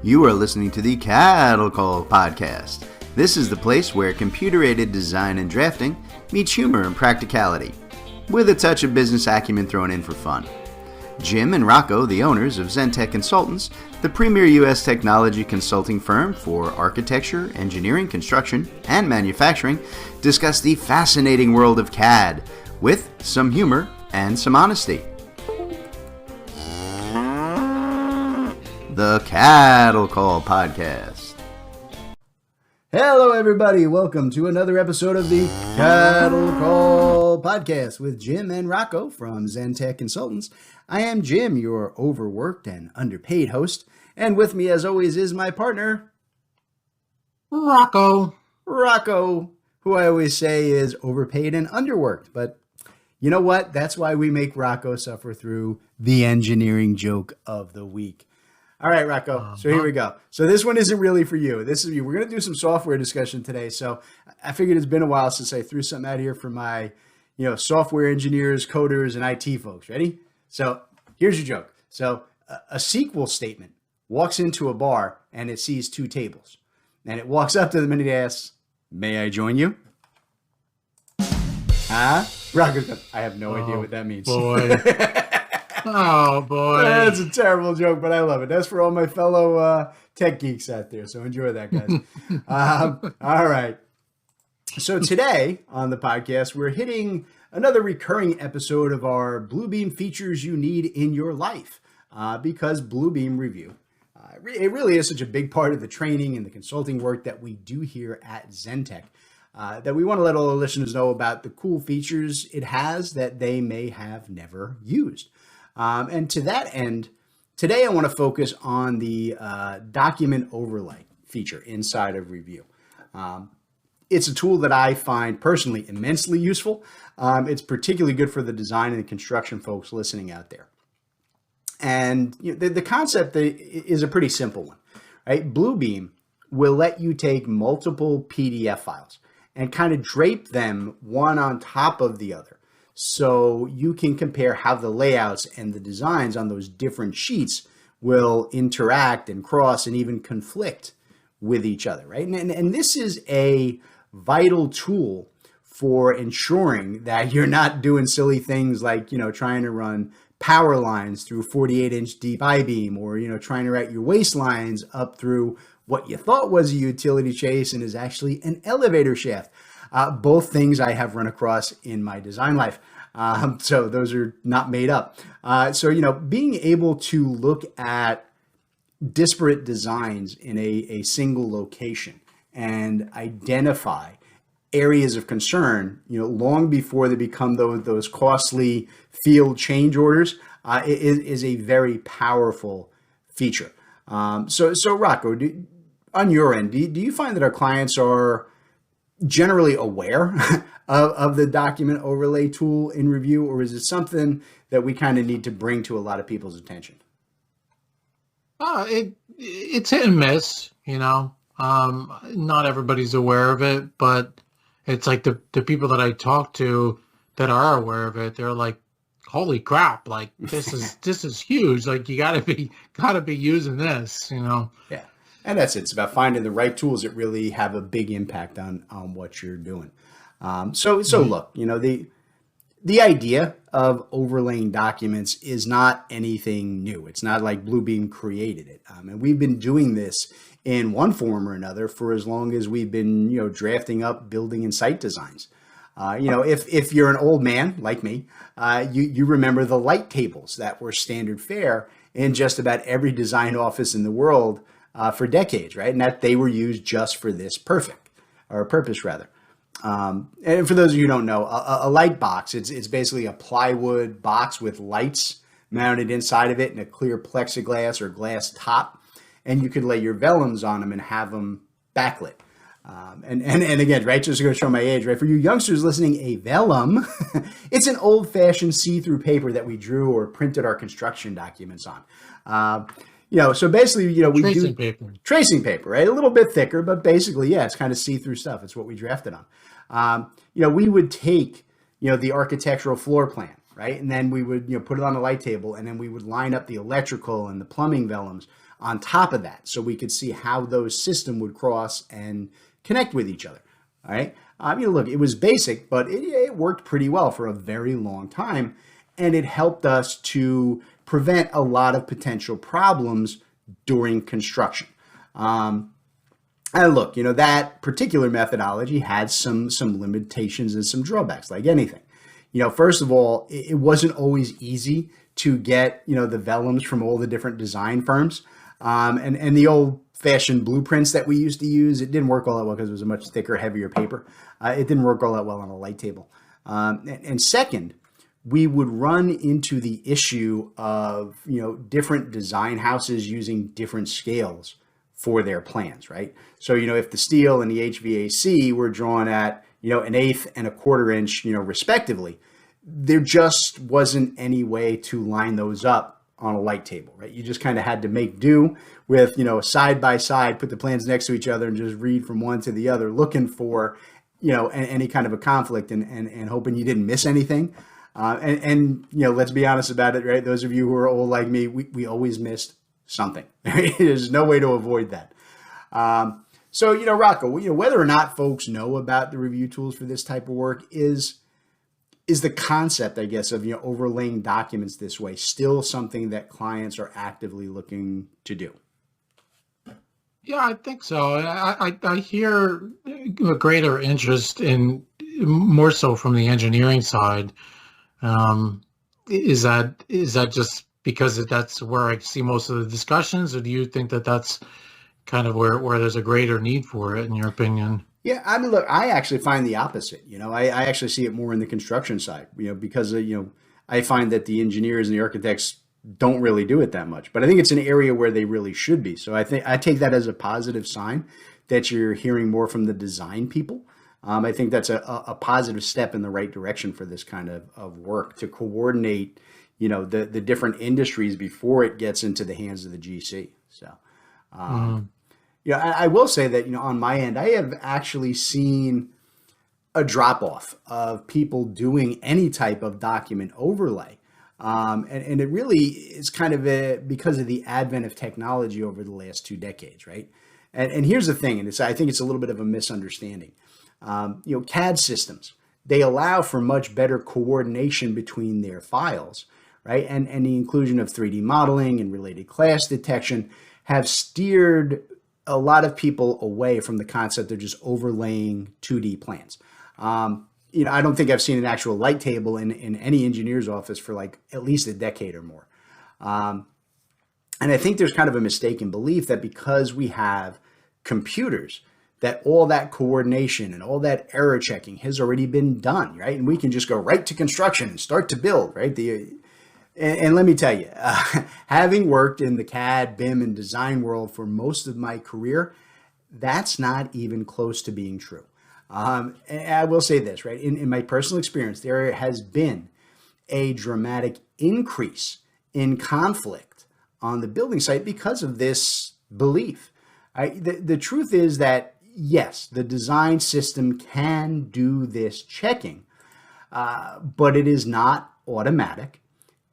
You are listening to the Cattle Call Podcast. This is the place where computer-aided design and drafting meets humor and practicality, with a touch of business acumen thrown in for fun. Jim and Rocco, the owners of Zentech Consultants, the premier U.S. technology consulting firm for architecture, engineering, construction, and manufacturing, discuss the fascinating world of CAD with some humor and some honesty. The Cattle Call Podcast. Hello, everybody. Welcome to another episode of the Cattle Call Podcast with Jim and Rocco from Zentech Consultants. I am Jim, your overworked and underpaid host, and with me, as always, is my partner, Rocco, who I always say is overpaid and underworked. But you know what? That's why we make Rocco suffer through the engineering joke of the week. All right, Rocco. So here we go. So this one isn't really for you. This is you. We're going to do some software discussion today. So I figured it's been a while since I threw something out here for my, software engineers, coders, and IT folks. Ready? So here's your joke. So a SQL statement walks into a bar and it sees two tables, and it walks up to them and it asks, "May I join you?" Huh? Rocco, I have no idea what that means. Boy. Oh, boy. That's a terrible joke, but I love it. That's for all my fellow tech geeks out there. So enjoy that, guys. All right. So today on the podcast, we're hitting another recurring episode of our Bluebeam features you need in your life because Bluebeam Revu, it really is such a big part of the training and the consulting work that we do here at Zentech that we want to let all the listeners know about the cool features it has that they may have never used. And to that end, today I want to focus on the document overlay feature inside of Revu. It's a tool that I find personally immensely useful. It's particularly good for the design and the construction folks listening out there. And the concept is a pretty simple one, right? Bluebeam will let you take multiple PDF files and kind of drape them one on top of the other. So you can compare how the layouts and the designs on those different sheets will interact and cross and even conflict with each other, right? And this is a vital tool for ensuring that you're not doing silly things like, trying to run power lines through 48-inch deep I-beam or, trying to route your waste lines up through what you thought was a utility chase and is actually an elevator shaft. Both things I have run across in my design life. So those are not made up. So being able to look at disparate designs in a single location and identify areas of concern, long before they become those costly field change orders, is a very powerful feature. So Rocco, on your end, do you find that our clients are generally aware of the document overlay tool in Revu, or is it something that we kind of need to bring to a lot of people's attention? It's hit and miss, not everybody's aware of it, but it's like the people that I talk to that are aware of it, they're like, holy crap, like this is huge. Like you gotta be using this, Yeah. And that's it. It's about finding the right tools that really have a big impact on what you're doing. So look, the idea of overlaying documents is not anything new. It's not like Bluebeam created it. And we've been doing this in one form or another for as long as we've been, drafting up building and site designs. If you're an old man like me, you remember the light tables that were standard fare in just about every design office in the world for decades, right? And that they were used just for this purpose. And for those of you who don't know, a light box, it's basically a plywood box with lights mounted inside of it and a clear plexiglass or glass top. And you could lay your vellums on them and have them backlit. And again, right, just to show my age, right, for you youngsters listening, a vellum, it's an old-fashioned see-through paper that we drew or printed our construction documents on. So basically, we tracing paper, right? A little bit thicker, but basically, yeah, it's kind of see-through stuff. It's what we drafted on. We would take, the architectural floor plan, right? And then we would, put it on a light table, and then we would line up the electrical and the plumbing vellums on top of that, so we could see how those systems would cross and connect with each other. All right. Look, it was basic, but it worked pretty well for a very long time. And it helped us to prevent a lot of potential problems during construction. And look, that particular methodology had some limitations and some drawbacks, like anything. First of all, it wasn't always easy to get, the vellums from all the different design firms. And the old-fashioned blueprints that we used to use, it didn't work all that well because it was a much thicker, heavier paper. It didn't work all that well on a light table. And second, we would run into the issue of, different design houses using different scales for their plans, right? So, if the steel and the HVAC were drawn at, an eighth and a quarter inch, respectively, there just wasn't any way to line those up on a light table, right? You just kind of had to make do with, side by side, put the plans next to each other and just read from one to the other, looking for, any kind of a conflict and hoping you didn't miss anything. Let's be honest about it, right? Those of you who are old like me, we always missed something. Right? There's no way to avoid that. So, Rocco, whether or not folks know about the review tools for this type of work is the concept, I guess, of, overlaying documents this way still something that clients are actively looking to do? Yeah, I think so. I hear a greater interest in, more so from the engineering side. Is that just because that's where I see most of the discussions, or do you think that that's kind of where there's a greater need for it, in your opinion? Yeah, look, I actually find the opposite. I actually see it more in the construction side, because, I find that the engineers and the architects don't really do it that much, but I think it's an area where they really should be. So I take that as a positive sign that you're hearing more from the design people. I think that's a positive step in the right direction for this kind of work, to coordinate, the different industries before it gets into the hands of the GC. So, I will say that, on my end, I have actually seen a drop off of people doing any type of document overlay. And it really is kind of because of the advent of technology over the last 2 decades, right? And here's the thing, and I think it's a little bit of a misunderstanding. CAD systems, they allow for much better coordination between their files, right? And the inclusion of 3D modeling and related class detection have steered a lot of people away from the concept of just overlaying 2D plans. I don't think I've seen an actual light table in any engineer's office for like at least a decade or more. And I think there's kind of a mistaken belief that because we have computers, that all that coordination and all that error checking has already been done, right? And we can just go right to construction and start to build, right? And let me tell you, having worked in the CAD, BIM, and design world for most of my career, that's not even close to being true. And I will say this, right? In my personal experience, there has been a dramatic increase in conflict on the building site because of this belief. The truth is that, yes, the design system can do this checking, but it is not automatic.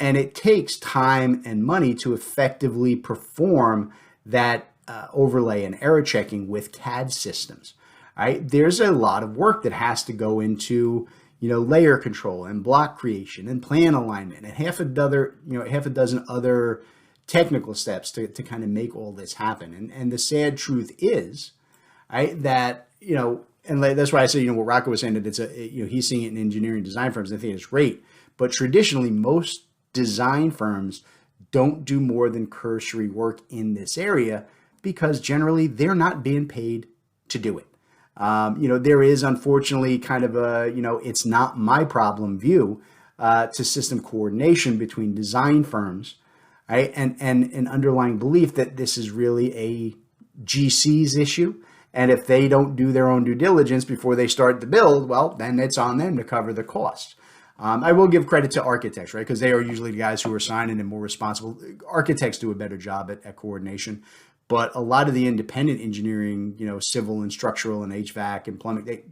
And it takes time and money to effectively perform that overlay and error checking with CAD systems. Right? There's a lot of work that has to go into, layer control and block creation and plan alignment and half a dozen other technical steps to kind of make all this happen. And the sad truth is, right, that, and that's why I say, what Rocco was saying, that it's he's seeing it in engineering design firms. I think it's great. But traditionally, most design firms don't do more than cursory work in this area because generally they're not being paid to do it. There is unfortunately kind of a, it's not my problem view to system coordination between design firms, right? And an underlying belief that this is really a GC's issue. And if they don't do their own due diligence before they start the build, well, then it's on them to cover the costs. I will give credit to architects, right? Because they are usually the guys who are signing and more responsible. Architects do a better job at coordination. But a lot of the independent engineering, civil and structural and HVAC and plumbing,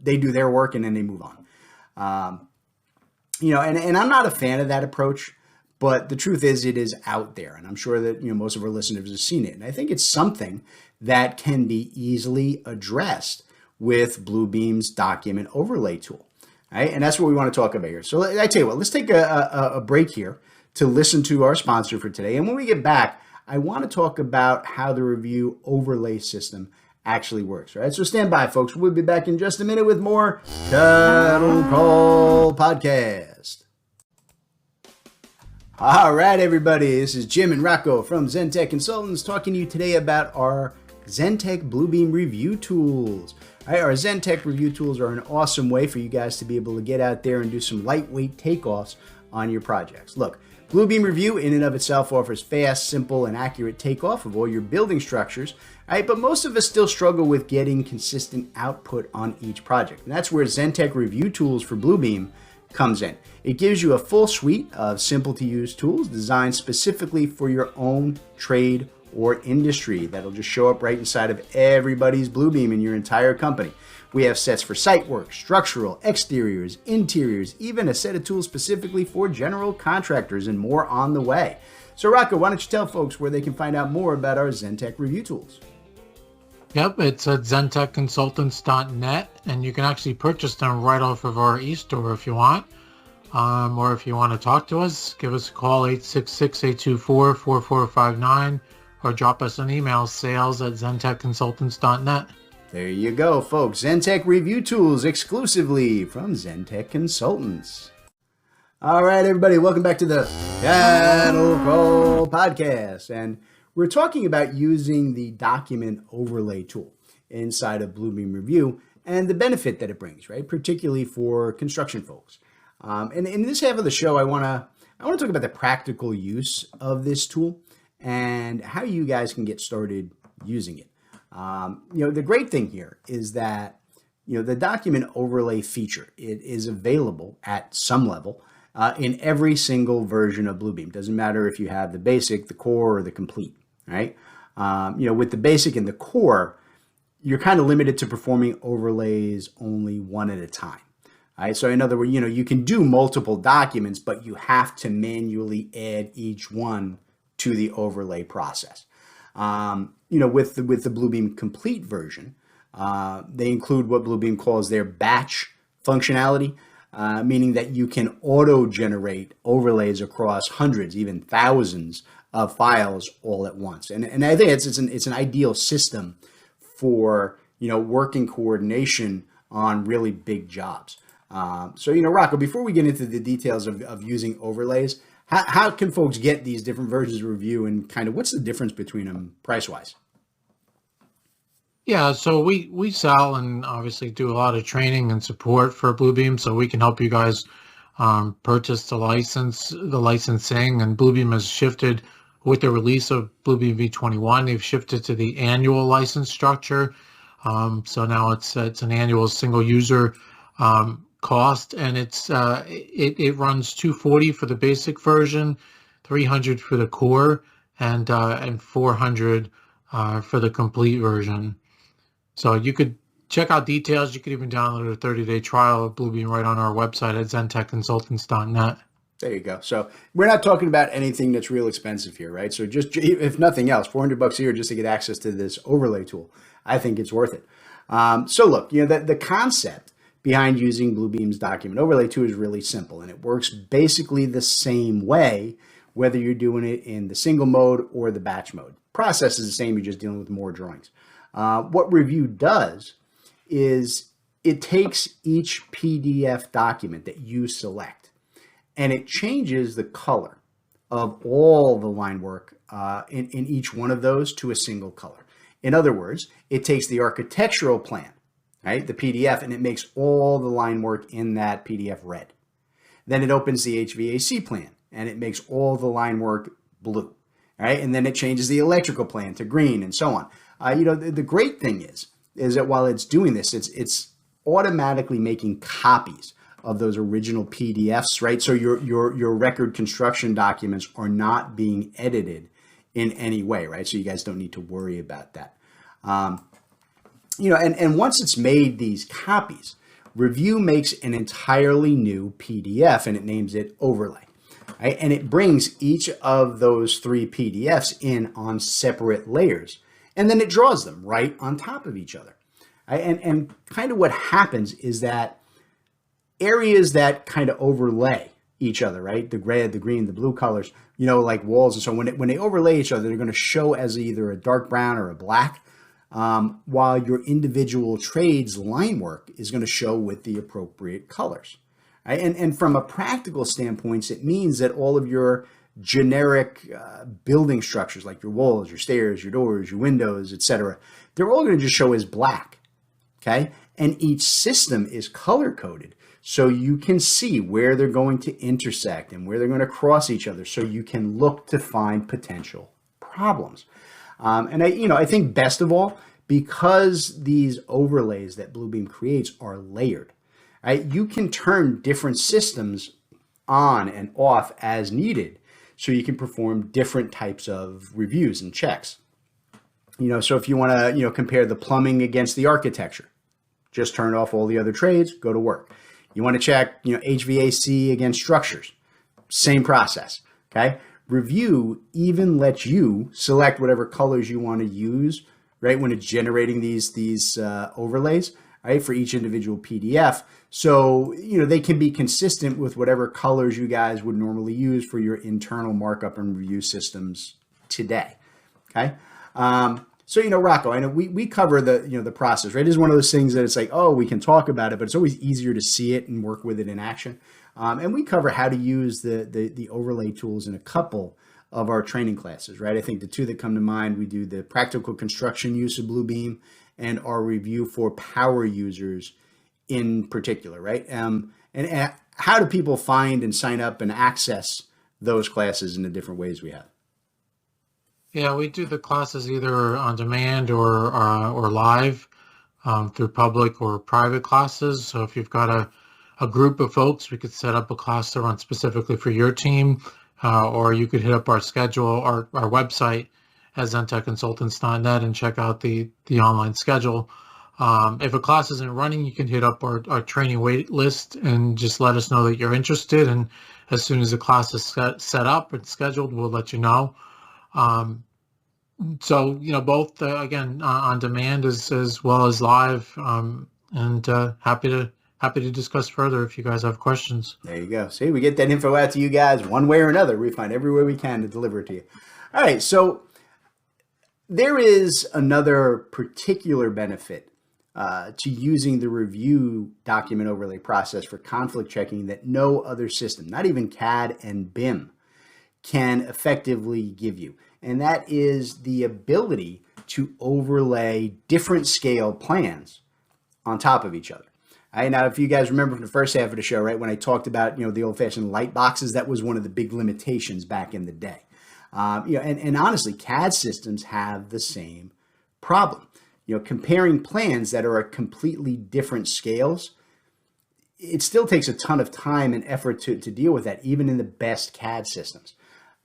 they do their work and then they move on. And I'm not a fan of that approach, but the truth is it is out there, and I'm sure that most of our listeners have seen it. And I think it's something that can be easily addressed with Bluebeam's document overlay tool. Right? And that's what we want to talk about here. So I tell you what, let's take a break here to listen to our sponsor for today. And when we get back, I want to talk about how the Revu overlay system actually works. Right? So stand by, folks. We'll be back in just a minute with more Cattle Call Podcast. All right, everybody. This is Jim and Rocco from Zentech Consultants talking to you today about our Zentech Bluebeam Revu tools. Right, our Zentech Revu tools are an awesome way for you guys to be able to get out there and do some lightweight takeoffs on your projects. Look, Bluebeam Revu in and of itself offers fast, simple, and accurate takeoff of all your building structures, right? But most of us still struggle with getting consistent output on each project. And that's where Zentech Revu tools for Bluebeam comes in. It gives you a full suite of simple to use tools designed specifically for your own trade or industry that'll just show up right inside of everybody's Bluebeam in your entire company. We have sets for site work, structural, exteriors, interiors, even a set of tools specifically for general contractors, and more on the way. So Rocco, why don't you tell folks where they can find out more about our Zentech Revu tools? Yep, it's at zentechconsultants.net, and you can actually purchase them right off of our e-store if you want. Or if you want to talk to us, give us a call, 866-824-4459, or drop us an email, sales@zentechconsultants.net. There you go, folks. Zentech Revu tools exclusively from Zentech Consultants. All right, everybody, welcome back to the Cattle Call Podcast. And we're talking about using the document overlay tool inside of Bluebeam Revu and the benefit that it brings, right? Particularly for construction folks. And in this half of the show, I want to talk about the practical use of this tool and how you guys can get started using it. The great thing here is that, the document overlay feature, it is available at some level in every single version of Bluebeam. Doesn't matter if you have the basic, the core, or the complete, right? With the basic and the core, you're kind of limited to performing overlays only one at a time. All right, so in other words, you can do multiple documents, but you have to manually add each one to the overlay process. With the Bluebeam Complete version, they include what Bluebeam calls their batch functionality, meaning that you can auto-generate overlays across hundreds, even thousands of files all at once. And I think it's an ideal system for working coordination on really big jobs. Rocco, before we get into the details of using overlays, how can folks get these different versions of Revu, and kind of what's the difference between them price-wise? Yeah, so we sell and obviously do a lot of training and support for Bluebeam, so we can help you guys purchase the licensing. And Bluebeam has shifted with the release of Bluebeam V21. They've shifted to the annual license structure. So now it's an annual single user cost, and it runs $240 for the basic version, $300 for the core, and $400 for the complete version. So you could check out details. You could even download a 30-day trial of Bluebeam right on our website at zentechconsultants.net. There you go. So we're not talking about anything that's real expensive here, right? So just, if nothing else, $400 a year just to get access to this overlay tool, I think it's worth it. So look, the concept behind using Bluebeam's document overlay tool is really simple, and it works basically the same way, whether you're doing it in the single mode or the batch mode. Process is the same, you're just dealing with more drawings. What Revu does is it takes each PDF document that you select, and it changes the color of all the line work in each one of those to a single color. In other words, it takes the architectural plan, right, the PDF, and it makes all the line work in that PDF red. Then it opens the HVAC plan, and it makes all the line work blue, right? And then it changes the electrical plan to green, and so on. The great thing is that while it's doing this, it's automatically making copies of those original PDFs, right? So your record construction documents are not being edited in any way, right? So you guys don't need to worry about that. And once it's made these copies, Revu makes an entirely new PDF, and it names it overlay. right? And it brings each of those 3 PDFs in on separate layers, and then it draws them right on top of each other. Right? And kind of what happens is that areas that kind of overlay each other, right? The red, the green, the blue colors, like walls and so on, when they overlay each other, they're going to show as either a dark brown or a black, while your individual trades line work is going to show with the appropriate colors. Right? And from a practical standpoint, it means that all of your generic building structures, like your walls, your stairs, your doors, your windows, etc., they're all going to just show as black. Okay, and each system is color coded, so you can see where they're going to intersect and where they're going to cross each other, so you can look to find potential problems. And I think best of all, because these overlays that Bluebeam creates are layered, right? You can turn different systems on and off as needed, so you can perform different types of reviews and checks. So if you want to, compare the plumbing against the architecture, just turn off all the other trades, go to work. You want to check, HVAC against structures, same process. Okay. Review even lets you select whatever colors you want to use, right? When it's generating these overlays, right, for each individual PDF. So, they can be consistent with whatever colors you guys would normally use for your internal markup and review systems today. Okay. So, Rocco, I know we cover the process, right? It's one of those things that it's like, oh, we can talk about it, but it's always easier to see it and work with it in action. And we cover how to use the overlay tools in a couple of our training classes, right? I think the 2 that come to mind, we do the practical construction use of Bluebeam and our review for power users in particular, right? And how do people find and sign up and access those classes in the different ways we have? Yeah, we do the classes either on demand or live through public or private classes. So if you've got a group of folks, we could set up a class to run specifically for your team, or you could hit up our schedule, our website at zentechconsultants.net and check out the online schedule. If a class isn't running, you can hit up our training wait list and just let us know that you're interested. And as soon as the class is set up and scheduled, we'll let you know. So, both, again, on demand as well as live, and happy to discuss further if you guys have questions. There you go. See, we get that info out to you guys one way or another. We find every way we can to deliver it to you. All right. So there is another particular benefit to using the review document overlay process for conflict checking that no other system, not even CAD and BIM, can effectively give you. And that is the ability to overlay different scale plans on top of each other. Right, now, if you guys remember from the first half of the show, right, when I talked about, the old-fashioned light boxes, that was one of the big limitations back in the day. And honestly, CAD systems have the same problem. Comparing plans that are at completely different scales, it still takes a ton of time and effort to deal with that, even in the best CAD systems.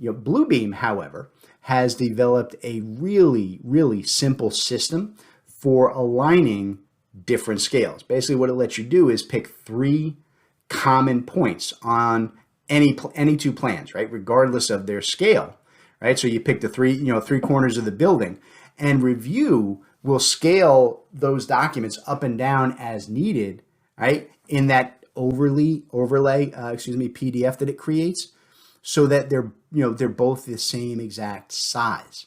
Bluebeam, however, has developed a really, really simple system for aligning different scales. Basically, what it lets you do is pick 3 common points on any 2 plans, right, regardless of their scale, right? So you pick the 3 corners of the building, and Review will scale those documents up and down as needed, right, in that overlay PDF that it creates, so that they're both the same exact size.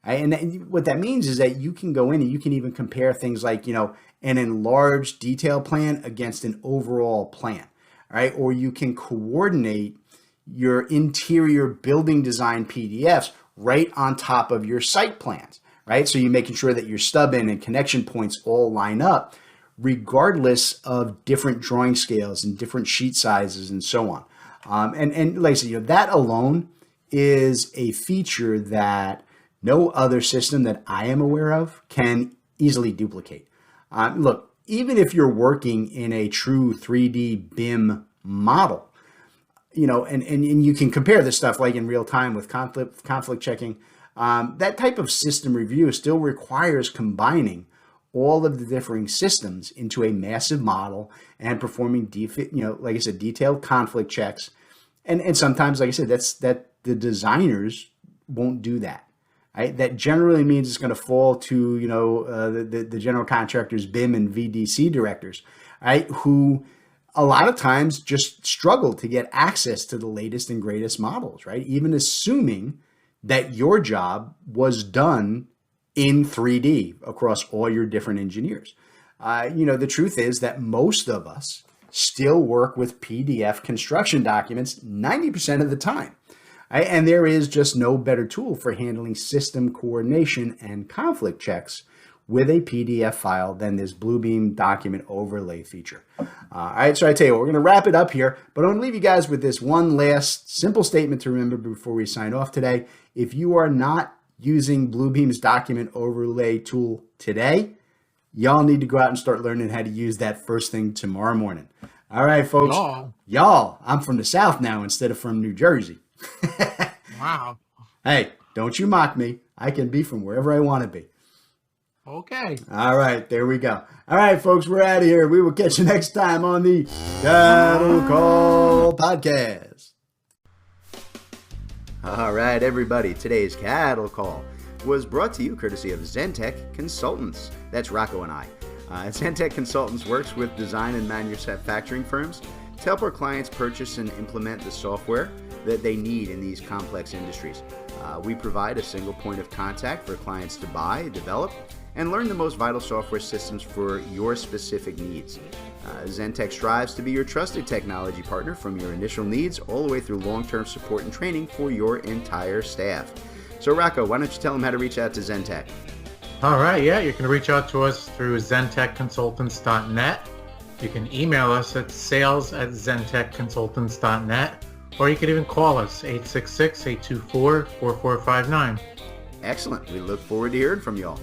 Right? And what that means is that you can go in and you can even compare things like, an enlarged detail plan against an overall plan, right? Or you can coordinate your interior building design PDFs right on top of your site plans, right? So you're making sure that your stub in and connection points all line up, regardless of different drawing scales and different sheet sizes and so on. And like I said, that alone is a feature that no other system that I am aware of can easily duplicate. Look, even if you're working in a true 3D BIM model, and you can compare this stuff like in real time with conflict checking, that type of system review still requires combining all of the differing systems into a massive model and performing, like I said, detailed conflict checks And sometimes, like I said, that the designers won't do that. Right? That generally means it's going to fall to the general contractors, BIM and VDC directors, right? Who a lot of times just struggle to get access to the latest and greatest models, right? Even assuming that your job was done in 3D across all your different engineers. The truth is that most of us still work with PDF construction documents 90% of the time. Right? And there is just no better tool for handling system coordination and conflict checks with a PDF file than this Bluebeam document overlay feature. All right, so I tell you what, we're going to wrap it up here, but I'm going to leave you guys with this one last simple statement to remember before we sign off today. If you are not using Bluebeam's document overlay tool today, y'all need to go out and start learning how to use that first thing tomorrow morning. All right, folks. Y'all, I'm from the South now instead of from New Jersey. Wow. Hey, don't you mock me. I can be from wherever I want to be. Okay. All right, there we go. All right, folks, we're out of here. We will catch you next time on the Cattle Call Podcast. All right, everybody. Today's Cattle Call was brought to you courtesy of Zentech Consultants. That's Rocco and I. Zentech Consultants works with design and manufacturing firms to help our clients purchase and implement the software that they need in these complex industries. We provide a single point of contact for clients to buy, develop, and learn the most vital software systems for your specific needs. Zentech strives to be your trusted technology partner from your initial needs all the way through long-term support and training for your entire staff. So Rocco, why don't you tell them how to reach out to Zentech? All right, yeah, you can reach out to us through zentechconsultants.net. You can email us at sales@zentechconsultants.net, or you can even call us 866-824-4459. Excellent. We look forward to hearing from y'all.